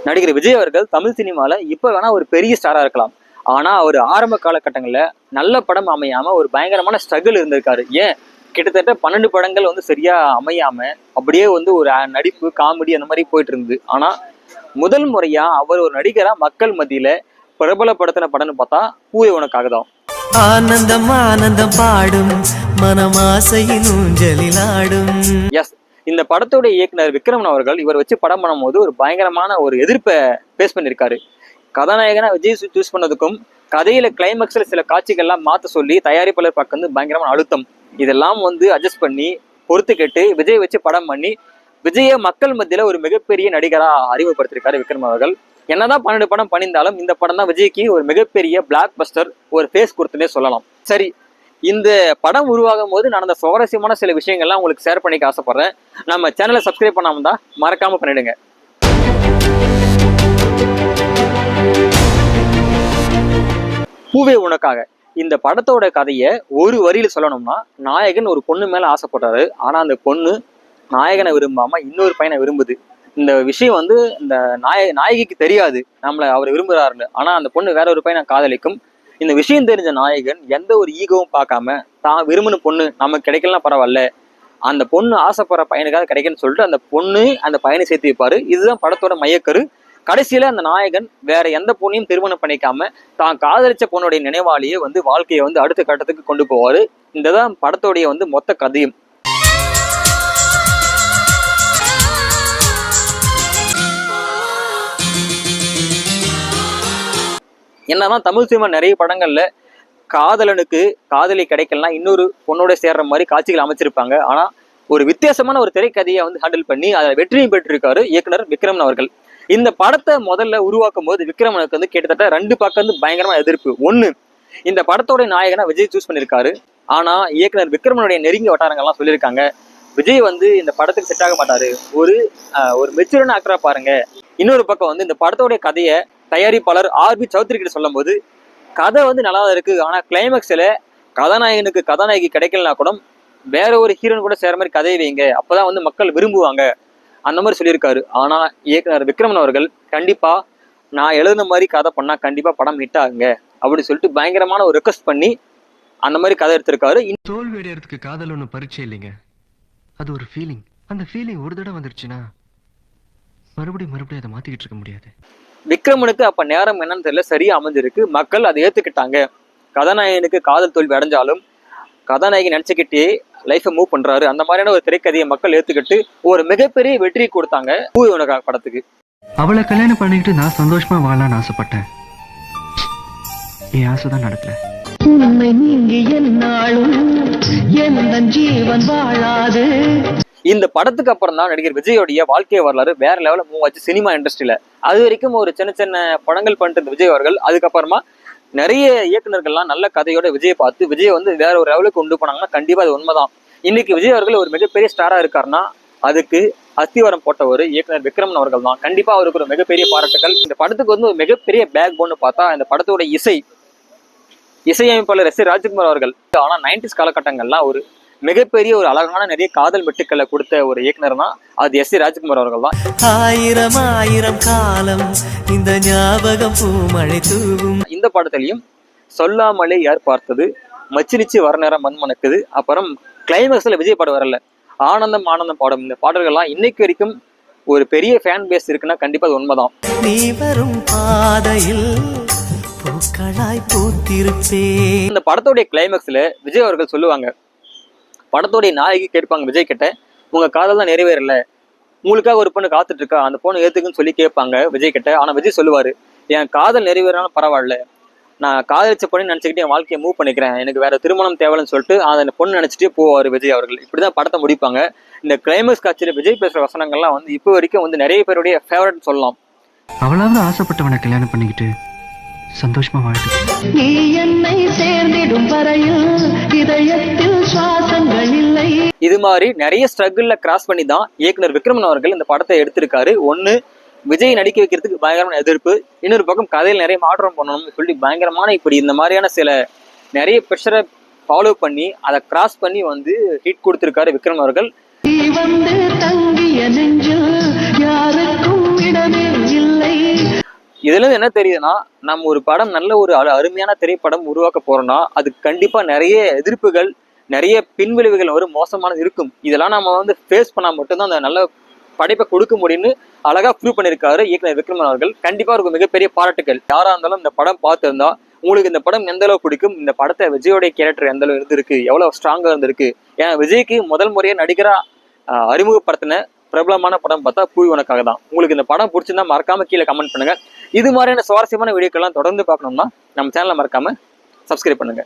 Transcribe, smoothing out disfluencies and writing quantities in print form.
நடிகர் விஜய் அவர்கள் தமிழ் சினிமால இப்ப வேணா ஒரு பெரிய ஸ்டாரா இருக்கலாம். ஆனா அவர் ஆரம்ப காலகட்டங்கள்ல நல்ல படம் அமையாம ஒரு பயங்கரமான ஸ்ட்ரகிள் இருந்திருக்காரு. ஏன் கிட்டத்தட்ட 12 படங்கள் சரியா அமையாம அப்படியே ஒரு நடிப்பு காமெடி அந்த மாதிரி போயிட்டு இருந்தது. ஆனா முதல் முறையா அவர் ஒரு நடிகரா மக்கள் மத்தியில பிரபலப்படுத்தின படம்னு பார்த்தா பூவே உனக்காக தான். ஆனந்தம் ஆனந்தம் பாடும் மனமாசையின் ஊஞ்சலில் ஆடும். எஸ், இந்த படத்தோட இயக்குனர் விக்ரமன் அவர்கள் இவர் வச்சு படம் பண்ணும்போது ஒரு பயங்கரமான ஒரு எதிர்ப்பை பேஸ் பண்ணியிருக்காரு. கதாநாயகனா விஜய் சூஸ் பண்ணதுக்கும் கதையில கிளைமேக்ஸ்ல சில காட்சிகள்லாம் மாத்த சொல்லி தயாரிப்பாளர் பக்கம் பயங்கரமான அழுத்தம் இதெல்லாம் அட்ஜஸ்ட் பண்ணி பொறுத்து கேட்டு விஜய் வச்சு படம் பண்ணி விஜய மக்கள் மத்தியில ஒரு மிகப்பெரிய நடிகரா அறிமுகப்படுத்திருக்காரு விக்ரம் அவர்கள். என்னதான் 12 படம் பண்ணியிருந்தாலும் இந்த படம் தான் விஜய்க்கு ஒரு மிகப்பெரிய பிளாக் பஸ்டர் ஒரு ஃபேஸ் கொடுத்துனே சொல்லலாம். சரி, இந்த படம் உருவாகும் போது நடந்த சுவாரஸ்யமான சில விஷயங்கள்லாம் உங்களுக்கு ஷேர் பண்ணிக்க ஆசைப்படுறேன். நம்ம சேனலை சப்ஸ்கிரைப் பண்ணாம தான் மறக்காம பண்ணிடுங்க. பூவே உனக்காக இந்த படத்தோட கதையை ஒரு வரியில சொல்லணும்னா, நாயகன் ஒரு பொண்ணு மேல ஆசைப்படுறாரு. ஆனா அந்த பொண்ணு நாயகனை விரும்பாம இன்னொரு பையனை விரும்புது. இந்த விஷயம் இந்த நாயகிக்கு தெரியாது அவர் விரும்புறாருன்னு. ஆனா அந்த பொண்ணு வேற ஒரு பையனை காதலிக்கும். இந்த விஷயம் தெரிஞ்ச நாயகன் எந்த ஒரு ஈகவும் பார்க்காம தான் விரும்பின பொண்ணு நமக்கு கிடைக்கலாம் பரவாயில்ல, அந்த பொண்ணு ஆசைப்படுற பையனுக்காக கிடைக்குன்னு சொல்லிட்டு அந்த பொண்ணு அந்த பையனை சேர்த்து வைப்பாரு. இதுதான் படத்தோட மையக்கரு. கடைசியில அந்த நாயகன் வேற எந்த பொண்ணையும் திருமணம் பண்ணிக்காம தான் காதலிச்ச பொண்ணுடைய நினைவாலேயே வாழ்க்கையை அடுத்த கட்டத்துக்கு கொண்டு போவாரு. இந்ததான் படத்தோடைய மொத்த கதையும். என்னதான் தமிழ் சினிமா நிறைய படங்கள்ல காதலனுக்கு காதலி கிடைக்கலாம் இன்னொரு பொண்ணோட சேர்ற மாதிரி காட்சிகள் அமைச்சிருப்பாங்க. ஆனா ஒரு வித்தியாசமான ஒரு திரைக்கதையை ஹேண்டில் பண்ணி அதை வெற்றியும் பெற்றிருக்காரு இயக்குனர் விக்ரமன் அவர்கள். இந்த படத்தை முதல்ல உருவாக்கும் போது விக்ரமனுக்கு கிட்டத்தட்ட 2 பக்கம் பயங்கரமான எதிர்ப்பு. ஒண்ணு, இந்த படத்தோட நாயகனா விஜய் சூஸ் பண்ணியிருக்காரு. ஆனா இயக்குனர் விக்ரமனுடைய நெருங்கிய வட்டாரங்கள்லாம் சொல்லியிருக்காங்க, விஜய் இந்த படத்துக்கு செட் ஆக மாட்டாரு, ஒரு மெச்சூரான ஆக்டரா பாருங்க. இன்னொரு பக்கம் இந்த படத்தோடைய கதையை தயாரிப்பாளர் ஆர் பி சௌத்ரி கிட்ட சொல்லும் போது கதை நல்லா இருக்கு, ஆனா கிளைமேக்ஸ்ல கதாநாயகனுக்கு கதாநாயகி கிடைக்கலனா கூட வேற ஒரு ஹீரோன் கூட சேர மாதிரி கதையை வைங்க, அப்பதான் மக்கள் விரும்புவாங்க, அந்த மாதிரி சொல்லியிருக்காரு. ஆனா இயக்குனர் விக்ரமன் அவர்கள் கண்டிப்பா நான் எழுதுன மாதிரி கதை பண்ணா கண்டிப்பா படம் ஹிட் ஆகுங்க அப்படின்னு சொல்லிட்டு பயங்கரமான ஒரு ரெக்வஸ்ட் பண்ணி அந்த மாதிரி கதை எடுத்திருக்காரு. தோல்வி அடையறதுக்கு காதல் ஒன்றும் பரீட்சை இல்லைங்க, அது ஒரு ஃபீலிங். அந்த ஃபீலிங் ஒரு தடவை வந்துருச்சுன்னா மறுபடியும் அதை மாத்திக்கிட்டு இருக்க முடியாது. விக்ரமனுக்கு அப்ப நேரம் என்னன்னு தெரியல, சரியா அமைஞ்சிருக்கு. மக்கள் அதை ஏத்துக்கிட்டாங்க. கதாநாயகனுக்கு காதல் தோல்வி அடைஞ்சாலும் கதாநாயகி நினைச்சுக்கிட்டே லைஃபை மூவ் பண்றாரு. அந்த மாதிரியான ஒரு திரைக்கதையை மக்கள் ஏத்துக்கிட்டு ஒரு மிகப்பெரிய வெற்றி கொடுத்தாங்க பூவே உனக்காக படத்துக்கு. அவளை கல்யாணம் பண்ணிக்கிட்டு நான் சந்தோஷமா வாழலாம்னு ஆசைப்பட்டேன். என் ஆசைதான் நடக்கல. இந்த படத்துக்கு அப்புறம் தான் நடிகர் விஜயோடைய வாழ்க்கை வரலாறு வேற லெவல மூவ் ஆச்சு சினிமா இண்டஸ்ட்ரியில. அது வரைக்கும் ஒரு சின்ன சின்ன படங்கள் பண்ணிட்டு இருந்த விஜய் அவர்கள் அதுக்கப்புறமா நிறைய இயக்குநர்கள்லாம் நல்ல கதையோட விஜயை பார்த்து விஜய் வேற ஒரு லெவலுக்கு கொண்டு போனாங்கன்னா கண்டிப்பா அது உண்மைதான். இன்னைக்கு விஜய் அவர்கள் ஒரு மிகப்பெரிய ஸ்டாரா இருக்காருன்னா அதுக்கு அஸ்திவாரம் போட்டவர் இயக்குனர் விக்ரமன் அவர்கள் தான். கண்டிப்பா அவருக்கு ஒரு மிகப்பெரிய பாராட்டுகள். இந்த படத்துக்கு ஒரு மிகப்பெரிய பேக் போன்னு பார்த்தா இந்த படத்தோட இசையமைப்பாளர் எஸ். ராஜ்குமார் அவர்கள். ஆனா 90s காலகட்டங்கள்லாம் ஒரு மிகப்பெரிய ஒரு அழகான நிறைய காதல் மெட்டுக்களை கொடுத்த ஒரு இயக்குனர் தான் அது எஸ். ராஜ்குமார் அவர்கள் தான். ஆயிரம் ஆயிரம் காலம் இந்த ஞாபகம் பூமழை தூவும். இந்த படத்திலையும் சொல்லாமலே யார் பார்த்தது, மச்சினிச்சு வர நேரம் மண் மணக்குது, அப்புறம் கிளைமேக்ஸ்ல விஜய் பாடம் வரல, ஆனந்தம் ஆனந்தம் பாடம், இந்த பாடல்கள்லாம் இன்னைக்கு வரைக்கும் ஒரு பெரிய ஃபேன் பேஸ் இருக்குன்னா கண்டிப்பா அது உண்மைதான். நீ வரும் பாதையில் பூக்களாய் பூத்திருப்பேன். இந்த படத்தோடைய கிளைமேக்ஸ்ல விஜய் அவர்கள் சொல்லுவாங்க, படத்தோடைய நாயகி கேட்பாங்க விஜய் கிட்ட, உங்க காதல் தான் நிறைவேறல, உங்களுக்காக ஒரு பொண்ணு காத்துட்டு இருக்கா, அந்த பொண்ணு ஏத்துக்குன்னு சொல்லி கேட்பாங்க விஜய் கிட்ட. ஆனா விஜய் சொல்லுவாரு, என் காதல் நிறைவேறாலும் பரவாயில்ல, நான் காதலிச்ச பொண்ணு நினைச்சுக்கிட்டு என் வாழ்க்கையை மூவ் பண்ணிக்கிறேன், எனக்கு வேற திருமணம் தேவைன்னு சொல்லிட்டு அந்த பொண்ணு நினைச்சிட்டே போவாரு விஜய் அவர்கள். இப்படிதான் படத்தை முடிப்பாங்க. இந்த கிளைமேக்ஸ் காட்சியில விஜய் பேசுற வசனங்கள்லாம் இப்போ வரைக்கும் நிறைய பேருடைய ஃபேவரட் சொல்லலாம். அவளாவது ஆசைப்பட்டவனை கல்யாணம் பண்ணிக்கிட்டு சந்தோஷமா வாழ்க்கை. நீ என்னை சேர்ந்திடும் வரையில் இதயத்தில் சுவாசங்கள் இல்லை. இது மாதிரி நிறைய ஸ்ட்ரகிள்ல கிராஸ் பண்ணி தான் இயக்குனர் விக்ரமன் அவர்கள் இந்த படத்தை எடுத்திருக்காரு. ஒண்ணு, விஜய் நடிக்க வைக்கிறதுக்கு பயங்கரமான எதிர்ப்பு, இன்னொரு பக்கம் கதையில் நிறைய மாற்றம் பண்ணணும்னு சொல்லி பயங்கரமான இப்படி இந்த மாதிரியான சில நிறைய ப்ரெஷரை ஃபாலோ பண்ணி அதை கிராஸ் பண்ணி ஹிட் கொடுத்திருக்காரு விக்ரம் அவர்கள். தங்கிய நெஞ்சில் யாருக்கும் இடமே இல்லை. இதுல இருந்து என்ன தெரியுதுன்னா, நம்ம ஒரு படம் நல்ல ஒரு அருமையான திரைப்படம் உருவாக்க போறோம்னா அதுக்கு கண்டிப்பா நிறைய எதிர்ப்புகள், நிறைய பின்விளைவுகள் வரும், மோசமானது இருக்கும். இதெல்லாம் நம்ம வந்து ஃபேஸ் பண்ணா மட்டும்தான் அந்த நல்ல படைப்பை கொடுக்க முடியும்னு அழகா ப்ரூவ் பண்ணியிருக்காரு இயக்குனர் விக்ரமன் அவர்கள். கண்டிப்பா அவருக்கு மிகப்பெரிய பாராட்டுகள். யாரா இருந்தாலும் இந்த படம் பார்த்திருந்தா உங்களுக்கு இந்த படம் எந்த அளவு பிடிக்கும், இந்த படத்தை விஜயோடைய கேரக்டர் எந்த அளவு இருந்திருக்கு, எவ்வளவு ஸ்ட்ராங்கா இருந்திருக்கு. ஏன்னா விஜய்க்கு முதல் முறையா நடிகரா அறிமுகப்படுத்தின பிரபலமான படம் பார்த்தா பூவி உனக்காக தான். உங்களுக்கு இந்த படம் பிடிச்சிருந்தா மறக்காம கீழே கமெண்ட் பண்ணுங்க. இது மாதிரியான சுவாரஸ்யமான வீடியோக்கெல்லாம் தொடர்ந்து பார்க்கணும்னா நம்ம சேனலை மறக்காம சப்ஸ்கிரைப் பண்ணுங்க.